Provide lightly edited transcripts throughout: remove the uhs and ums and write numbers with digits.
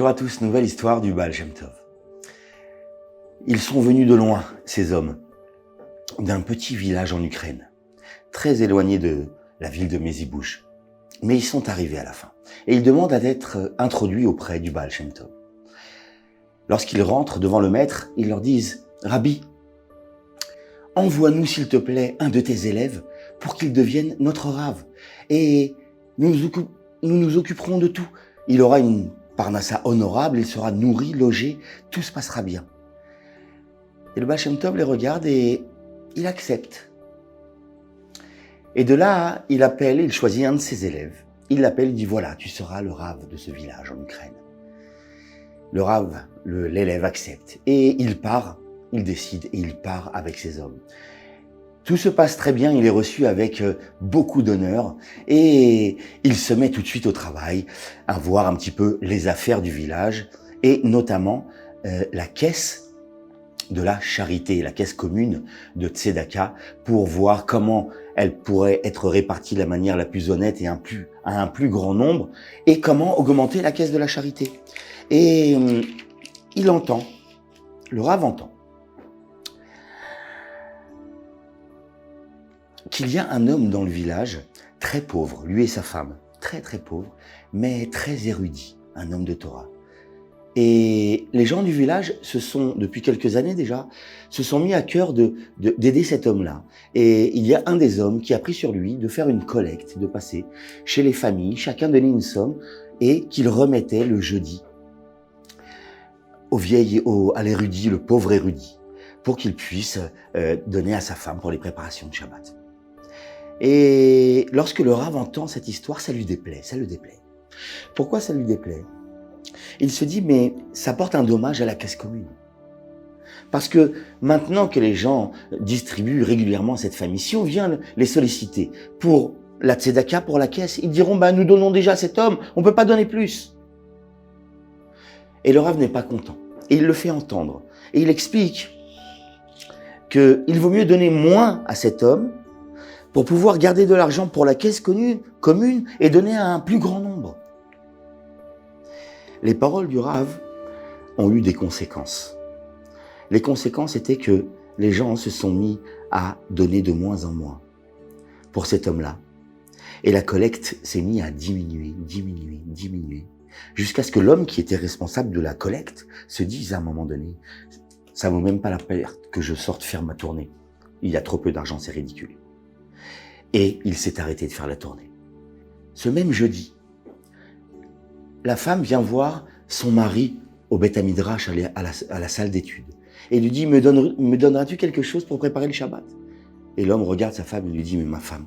Bonjour à tous, nouvelle histoire du Baal Shem Tov. Ils sont venus de loin, ces hommes, d'un petit village en Ukraine, très éloigné de la ville de Mezibouche. Mais ils sont arrivés à la fin, et ils demandent à être introduits auprès du Baal Shem Tov. Lorsqu'ils rentrent devant le maître, ils leur disent « Rabbi, envoie-nous s'il te plaît un de tes élèves pour qu'il devienne notre rave, et nous nous occuperons de tout. Il aura une parnassa honorable, il sera nourri, logé, tout se passera bien. » Et le Baal Shem Tov les regarde et il accepte. Et de là, il choisit un de ses élèves. Il l'appelle, il dit « Voilà, tu seras le rave de ce village en Ukraine. » Le rave, l'élève accepte. Et il part, il décide et il part avec ses hommes. Tout se passe très bien, il est reçu avec beaucoup d'honneur et il se met tout de suite au travail à voir un petit peu les affaires du village et notamment la caisse de la charité, la caisse commune de Tzedaka pour voir comment elle pourrait être répartie de la manière la plus honnête et à un plus grand nombre et comment augmenter la caisse de la charité. Et il entend, le rave entend, qu'il y a un homme dans le village, très pauvre, lui et sa femme, très pauvre, mais très érudit, un homme de Torah. Et les gens du village depuis quelques années déjà, se sont mis à cœur d'aider cet homme-là. Et il y a un des hommes qui a pris sur lui de faire une collecte, de passer chez les familles, chacun donnait une somme, et qu'il remettait le jeudi à l'érudit, le pauvre érudit, pour qu'il puisse donner à sa femme pour les préparations de Shabbat. Et lorsque le rave entend cette histoire, ça le déplaît. Pourquoi ça lui déplaît? Il se dit, mais ça porte un dommage à la caisse commune. Parce que maintenant que les gens distribuent régulièrement cette famille, si on vient les solliciter pour la tzedaka, pour la caisse, ils diront, nous donnons déjà à cet homme, on peut pas donner plus. Et le rave n'est pas content. Et il le fait entendre. Et il explique qu'il vaut mieux donner moins à cet homme pour pouvoir garder de l'argent pour la caisse commune et donner à un plus grand nombre. Les paroles du Rav ont eu des conséquences. Les conséquences étaient que les gens se sont mis à donner de moins en moins pour cet homme-là. Et la collecte s'est mise à diminuer, jusqu'à ce que l'homme qui était responsable de la collecte se dise à un moment donné, ça vaut même pas la peine que je sorte faire ma tournée. Il y a trop peu d'argent, c'est ridicule. Et il s'est arrêté de faire la tournée. Ce même jeudi, la femme vient voir son mari au Beth Midrash à la salle d'études et lui dit, me donneras-tu quelque chose pour préparer le Shabbat? Et l'homme regarde sa femme et lui dit, mais ma femme,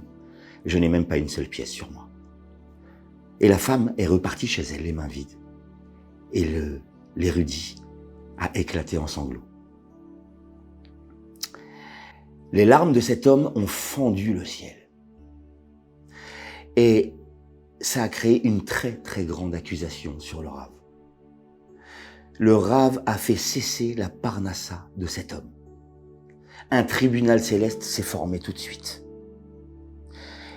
je n'ai même pas une seule pièce sur moi. Et la femme est repartie chez elle, les mains vides. Et l'érudit a éclaté en sanglots. Les larmes de cet homme ont fendu le ciel. Et ça a créé une très grande accusation sur le Rav. Le Rav a fait cesser la parnassa de cet homme. Un tribunal céleste s'est formé tout de suite.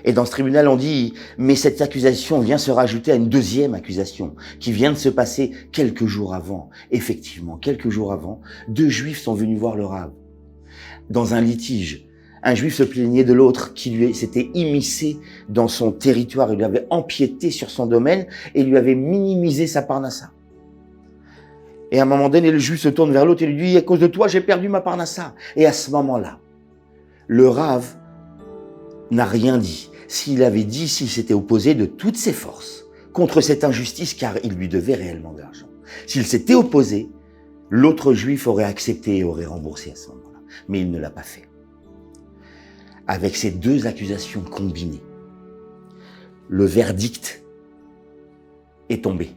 Et dans ce tribunal, on dit, mais cette accusation vient se rajouter à une deuxième accusation qui vient de se passer quelques jours avant. Effectivement, quelques jours avant, 2 Juifs sont venus voir le Rav dans un litige. Un Juif se plaignait de l'autre qui s'était immiscé dans son territoire, il lui avait empiété sur son domaine et lui avait minimisé sa parnassa. Et à un moment donné, le Juif se tourne vers l'autre et lui dit, à cause de toi, j'ai perdu ma parnassa. Et à ce moment-là, le Rav n'a rien dit. S'il s'était opposé de toutes ses forces contre cette injustice, car il lui devait réellement de l'argent. S'il s'était opposé, l'autre Juif aurait accepté et aurait remboursé à ce moment-là. Mais il ne l'a pas fait. Avec ces 2 accusations combinées, le verdict est tombé.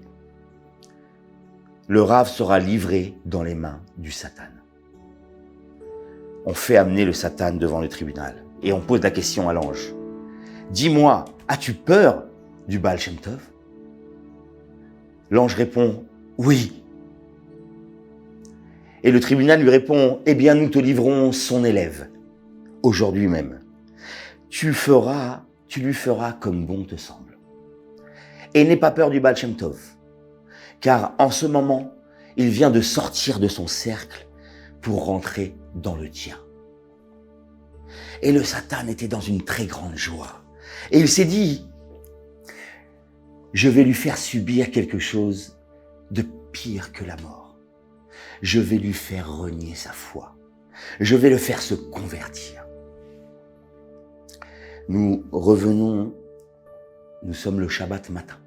Le Rav sera livré dans les mains du Satan. On fait amener le Satan devant le tribunal et on pose la question à l'ange. Dis-moi, as-tu peur du Baal Shem Tov? L'ange répond, oui. Et le tribunal lui répond, eh bien nous te livrons son élève, aujourd'hui même. Tu lui feras comme bon te semble. Et n'aie pas peur du Baal Shem Tov, car en ce moment, il vient de sortir de son cercle pour rentrer dans le tien. Et le Satan était dans une très grande joie. Et il s'est dit, je vais lui faire subir quelque chose de pire que la mort. Je vais lui faire renier sa foi. Je vais le faire se convertir. Nous revenons, nous sommes le Shabbat matin.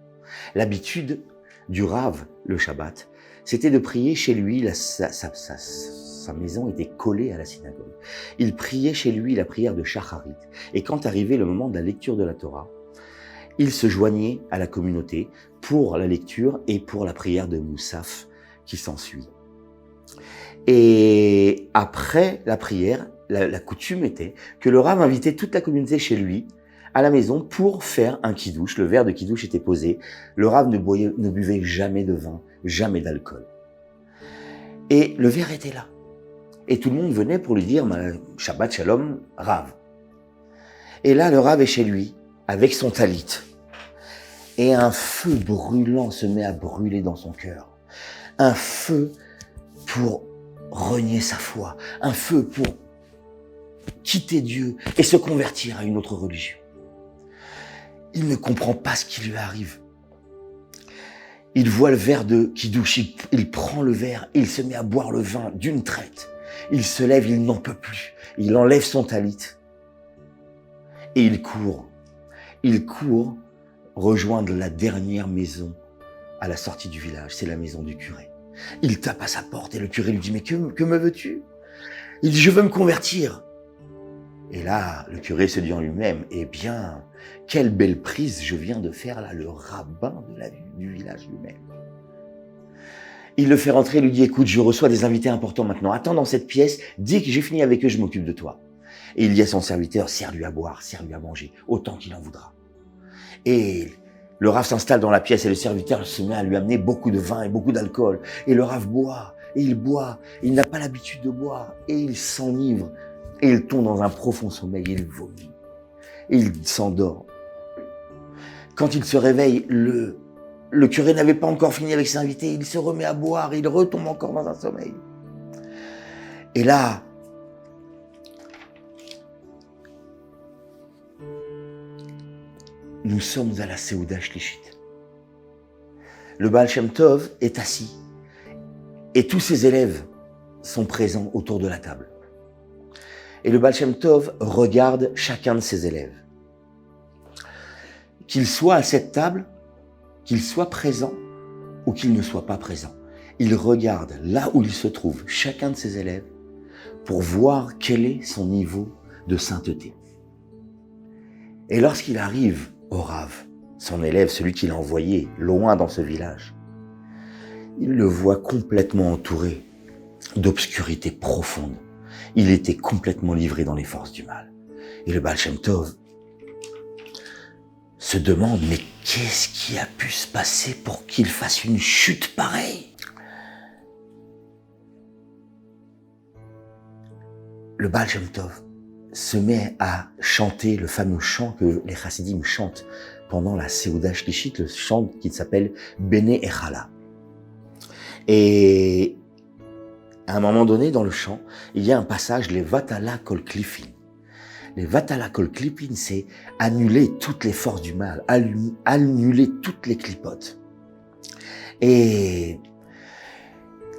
L'habitude du Rav, le Shabbat, c'était de prier chez lui, sa maison était collée à la synagogue. Il priait chez lui la prière de Shacharit. Et quand arrivait le moment de la lecture de la Torah, il se joignait à la communauté pour la lecture et pour la prière de Moussaf qui s'ensuit. Et après la prière, la coutume était que le Rav invitait toute la communauté chez lui, à la maison, pour faire un kidouche. Le verre de kidouche était posé. Le Rav ne buvait jamais de vin, jamais d'alcool. Et le verre était là. Et tout le monde venait pour lui dire « Shabbat Shalom, Rav ». Et là, le Rav est chez lui, avec son talit. Et un feu brûlant se met à brûler dans son cœur. Un feu pour renier sa foi. Un feu pour quitter Dieu et se convertir à une autre religion. Il ne comprend pas ce qui lui arrive. Il voit le verre de kidouche, il prend le verre, il se met à boire le vin d'une traite. Il se lève, il n'en peut plus. Il enlève son talit et il court. Il court rejoindre la dernière maison à la sortie du village. C'est la maison du curé. Il tape à sa porte et le curé lui dit « Mais que me veux-tu » Il dit « Je veux me convertir ». Et là, le curé se dit en lui-même, eh bien, quelle belle prise je viens de faire là, le rabbin du village lui-même. Il le fait rentrer et lui dit, écoute, je reçois des invités importants maintenant, attends dans cette pièce, dès que j'ai fini avec eux, je m'occupe de toi. Et il dit à son serviteur, sers-lui à boire, sers-lui à manger, autant qu'il en voudra. Et le Rav s'installe dans la pièce et le serviteur se met à lui amener beaucoup de vin et beaucoup d'alcool. Et le Rav boit, et il n'a pas l'habitude de boire, et il s'enivre. Et il tombe dans un profond sommeil, il vomit. Et il s'endort. Quand il se réveille, le curé n'avait pas encore fini avec ses invités. Il se remet à boire, et il retombe encore dans un sommeil. Et là, nous sommes à la Seouda Shlichit. Le Baal Shem Tov est assis. Et tous ses élèves sont présents autour de la table. Et le Baal Shem Tov regarde chacun de ses élèves. Qu'il soit à cette table, qu'il soit présent ou qu'il ne soit pas présent. Il regarde là où il se trouve, chacun de ses élèves, pour voir quel est son niveau de sainteté. Et lorsqu'il arrive au Rav, son élève, celui qu'il a envoyé loin dans ce village, il le voit complètement entouré d'obscurité profonde. Il était complètement livré dans les forces du mal. Et le Baal Shem Tov se demande, mais qu'est-ce qui a pu se passer pour qu'il fasse une chute pareille? Le Baal Shem Tov se met à chanter le fameux chant que les chassidim chantent pendant la Seouda Shlichit, le chant qui s'appelle Bene Echala. Et à un moment donné, dans le chant, il y a un passage, les Vatala Kol Klifin. Les Vatala Kol Klifin, c'est annuler toutes les forces du mal, annuler toutes les clipotes. Et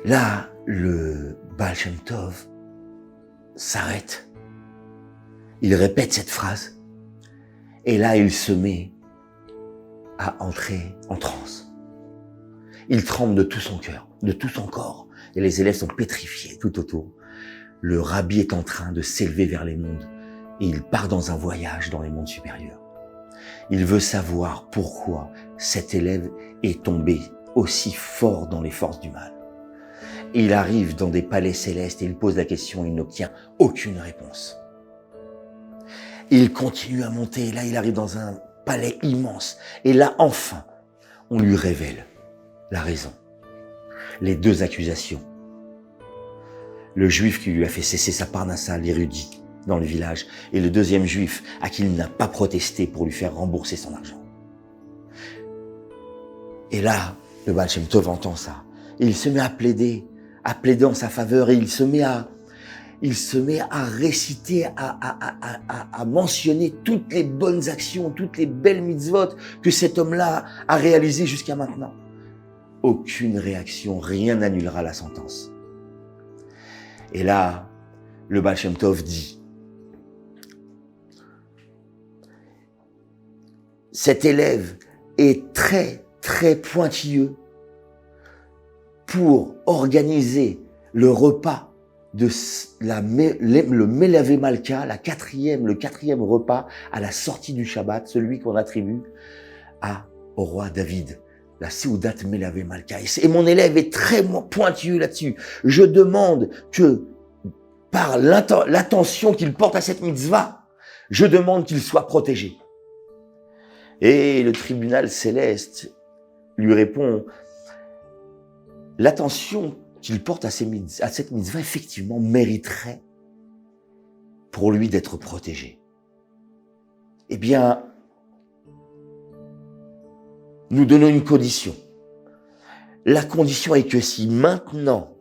là, le Baal Shem Tov s'arrête. Il répète cette phrase. Et là, il se met à entrer en transe. Il tremble de tout son cœur, de tout son corps. Et les élèves sont pétrifiés tout autour. Le rabbi est en train de s'élever vers les mondes et il part dans un voyage dans les mondes supérieurs. Il veut savoir pourquoi cet élève est tombé aussi fort dans les forces du mal. Et il arrive dans des palais célestes et il pose la question et il n'obtient aucune réponse. Et il continue à monter et là il arrive dans un palais immense. Et là enfin, on lui révèle la raison. Les deux accusations. Le juif qui lui a fait cesser sa parnassa, l'érudit, dans le village, et le deuxième juif à qui il n'a pas protesté pour lui faire rembourser son argent. Et là, Le Baal Shem Tov entend ça. Et il se met à plaider en sa faveur, et il se met à réciter, à mentionner toutes les bonnes actions, toutes les belles mitzvot que cet homme-là a réalisées jusqu'à maintenant. Aucune réaction, rien n'annulera la sentence. Et là, le Baal Shem Tov dit, cet élève est très, très pointilleux pour organiser le repas de le Melavé Malka, le quatrième repas à la sortie du Shabbat, celui qu'on attribue au roi David, la Seudat Melavé Malka. Et mon élève est très pointilleux là-dessus. Je demande que, par l'attention qu'il porte à cette mitzvah, je demande qu'il soit protégé. Et le tribunal céleste lui répond, l'attention qu'il porte à cette mitzvah, effectivement, mériterait pour lui d'être protégé. Eh bien, nous donnons une condition. La condition est que si maintenant,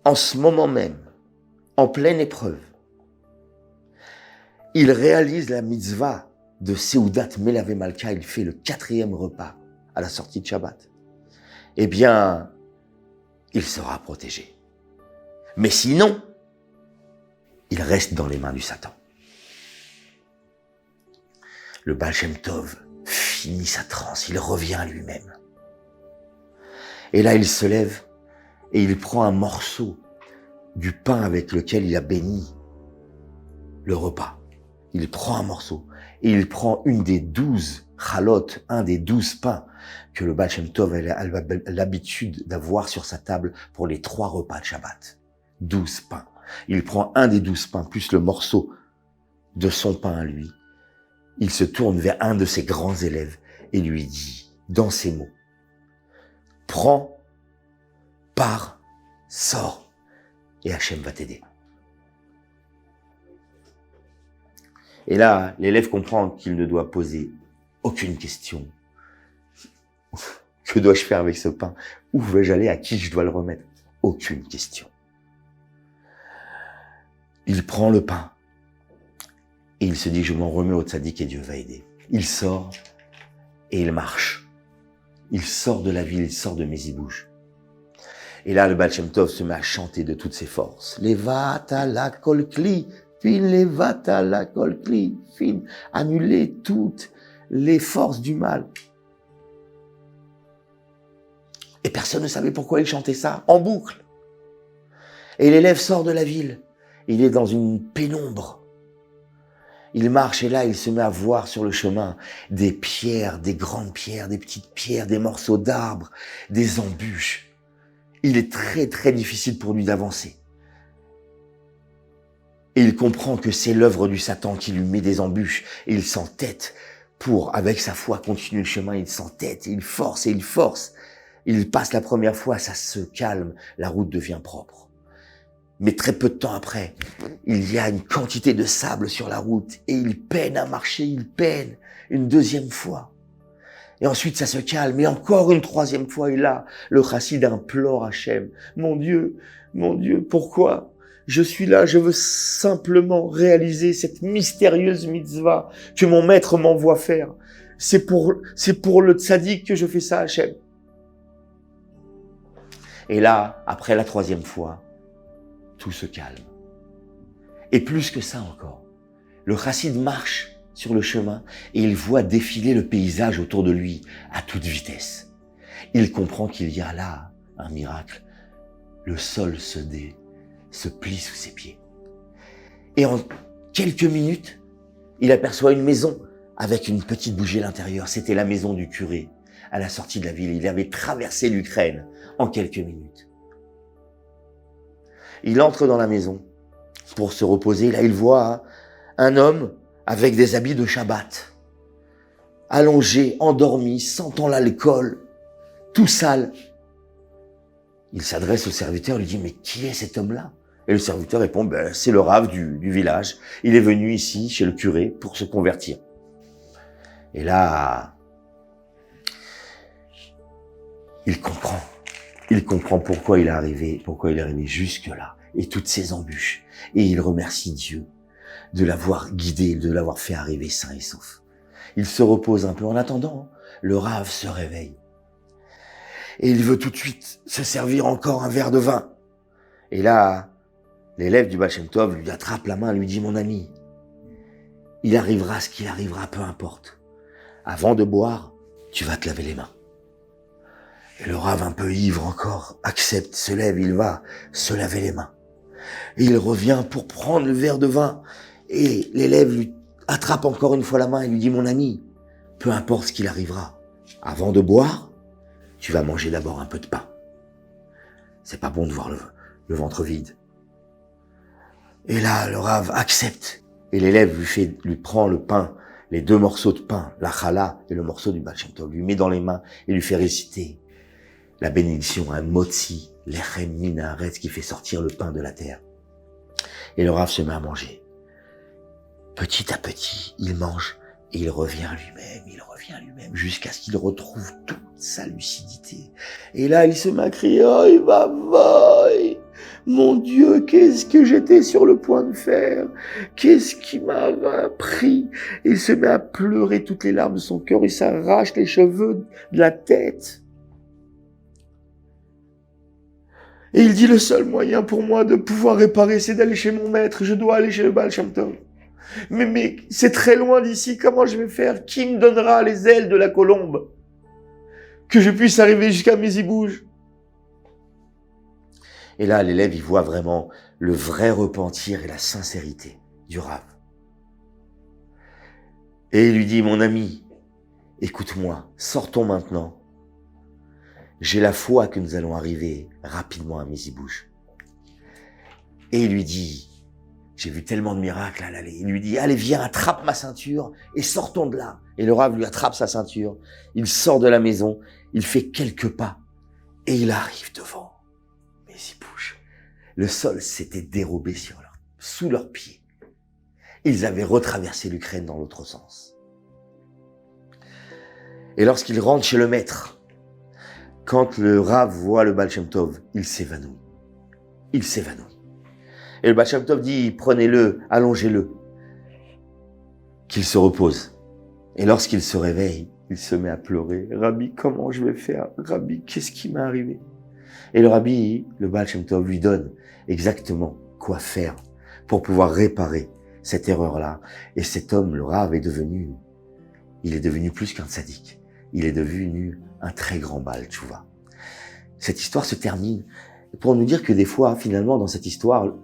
en ce moment même, en pleine épreuve, il réalise la mitzvah de Seudat Melavé Malka, il fait le 4e repas à la sortie de Shabbat, eh bien, il sera protégé. Mais sinon, il reste dans les mains du Satan. Le Baal Shem Tov finit sa transe, il revient à lui-même. Et là, il se lève et il prend un morceau du pain avec lequel il a béni le repas. Il prend un morceau et il prend une des 12 chalot, un des 12 pains que le Baal Shem Tov a l'habitude d'avoir sur sa table pour les 3 repas de Shabbat. 12 pains. Il prend un des 12 pains plus le morceau de son pain à lui. Il se tourne vers un de ses grands élèves et lui dit, dans ces mots, « Prends, pars, sors, et Hachem va t'aider. » Et là, l'élève comprend qu'il ne doit poser aucune question. Que dois-je faire avec ce pain? Où vais-je aller? À qui je dois le remettre? Aucune question. Il prend le pain et il se dit, je m'en remets au tzaddik et Dieu va aider. Il sort et il marche. Il sort de la ville, il sort de Mezibouche. Et là, le Baal Shem Tov se met à chanter de toutes ses forces. Levat ala kol kli, fin, levat ala kol kli, fin. Annuler toutes les forces du mal. Et personne ne savait pourquoi il chantait ça, en boucle. Et l'élève sort de la ville. Il est dans une pénombre. Il marche et là, il se met à voir sur le chemin des pierres, des grandes pierres, des petites pierres, des morceaux d'arbres, des embûches. Il est très, très difficile pour lui d'avancer. Et il comprend que c'est l'œuvre du Satan qui lui met des embûches. Et il s'entête pour, avec sa foi, continuer le chemin. Il s'entête, il force et il force. Il passe la première fois, ça se calme, la route devient propre. Mais très peu de temps après, il y a une quantité de sable sur la route et il peine à marcher, il peine une deuxième fois. Et ensuite, ça se calme et encore une troisième fois. Et là, le chassid implore Hachem. Mon Dieu, pourquoi je suis là? Je veux simplement réaliser cette mystérieuse mitzvah que mon maître m'envoie faire. C'est pour le tzaddik que je fais ça, Hachem. Et là, après la troisième fois, tout se calme. Et plus que ça encore, le chassid marche sur le chemin et il voit défiler le paysage autour de lui à toute vitesse. Il comprend qu'il y a là un miracle. Le sol se plie sous ses pieds. Et en quelques minutes, il aperçoit une maison avec une petite bougie à l'intérieur. C'était la maison du curé à la sortie de la ville. Il avait traversé l'Ukraine en quelques minutes. Il entre dans la maison pour se reposer. Là, il voit un homme avec des habits de Shabbat, allongé, endormi, sentant l'alcool, tout sale. Il s'adresse au serviteur, lui dit, mais qui est cet homme-là? Et le serviteur répond, c'est le rave du village. Il est venu ici, chez le curé, pour se convertir. Et là, il comprend. Il comprend pourquoi il est arrivé jusque-là et toutes ces embûches. Et il remercie Dieu de l'avoir guidé, de l'avoir fait arriver sain et sauf. Il se repose un peu. En attendant, le Rav se réveille. Et il veut tout de suite se servir encore un verre de vin. Et là, l'élève du Baal Shem Tov lui attrape la main, lui dit « Mon ami, il arrivera ce qu'il arrivera, peu importe. Avant de boire, tu vas te laver les mains. » Et le Rav, un peu ivre encore, accepte, se lève, il va se laver les mains. Et il revient pour prendre le verre de vin. Et l'élève lui attrape encore une fois la main et lui dit « Mon ami, peu importe ce qu'il arrivera, avant de boire, tu vas manger d'abord un peu de pain. C'est pas bon de voir le ventre vide. » Et là, le Rav accepte. Et l'élève lui prend le pain, les 2 morceaux de pain, la challah et le morceau du Baal Shem Tov, lui met dans les mains et lui fait réciter la bénédiction, un motzi, lechem min haaretz, qui fait sortir le pain de la terre. Et le Rav se met à manger. Petit à petit, il mange et il revient lui-même, jusqu'à ce qu'il retrouve toute sa lucidité. Et là, il se met à crier « Aïe, vavaï ! Mon Dieu, qu'est-ce que j'étais sur le point de faire? Qu'est-ce qui m'a pris ?» Et il se met à pleurer toutes les larmes de son cœur, il s'arrache les cheveux de la tête. Et il dit « Le seul moyen pour moi de pouvoir réparer, c'est d'aller chez mon maître, je dois aller chez le Baal Shem Tov. Mais c'est très loin d'ici, comment je vais faire? Qui me donnera les ailes de la colombe? Que je puisse arriver jusqu'à Mézibouge. » Et là, l'élève, il voit vraiment le vrai repentir et la sincérité du Rav. Et il lui dit « Mon ami, écoute-moi, sortons maintenant. J'ai la foi que nous allons arriver rapidement à Mézibouge. » Et il lui dit « J'ai vu tellement de miracles à l'aller. » Il lui dit « Allez, viens, attrape ma ceinture et sortons de là. » Et le Rav lui attrape sa ceinture. Il sort de la maison, il fait quelques pas et il arrive devant Mézibouge. Le sol s'était dérobé sous leurs pieds. Ils avaient retraversé l'Ukraine dans l'autre sens. Et lorsqu'il rentre chez le maître, quand le Rav voit le Baal Shem Tov, il s'évanouit. Il s'évanouit. Et le Baal Shem Tov dit, prenez-le, allongez-le, qu'il se repose. Et lorsqu'il se réveille, il se met à pleurer. Rabbi, comment je vais faire? Rabbi, qu'est-ce qui m'est arrivé? Et le Rabbi, le Baal Shem Tov, lui donne exactement quoi faire pour pouvoir réparer cette erreur-là. Et cet homme, le Rav, il est devenu plus qu'un tzaddik. Il est devenu un très grand Baal Tchouva. Cette histoire se termine pour nous dire que des fois, finalement, dans cette histoire,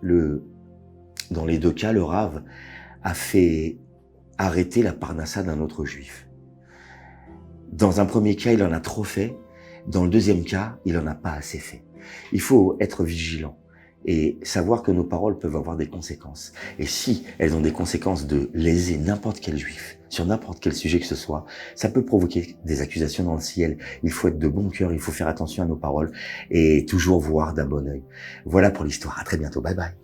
dans les 2 cas, le Rav a fait arrêter la parnassa d'un autre juif. Dans un premier cas, il en a trop fait. Dans le deuxième cas, il en a pas assez fait. Il faut être vigilant et savoir que nos paroles peuvent avoir des conséquences. Et si elles ont des conséquences de léser n'importe quel juif, sur n'importe quel sujet que ce soit, ça peut provoquer des accusations dans le ciel. Il faut être de bon cœur, il faut faire attention à nos paroles et toujours voir d'un bon œil. Voilà pour l'histoire. À très bientôt. Bye bye.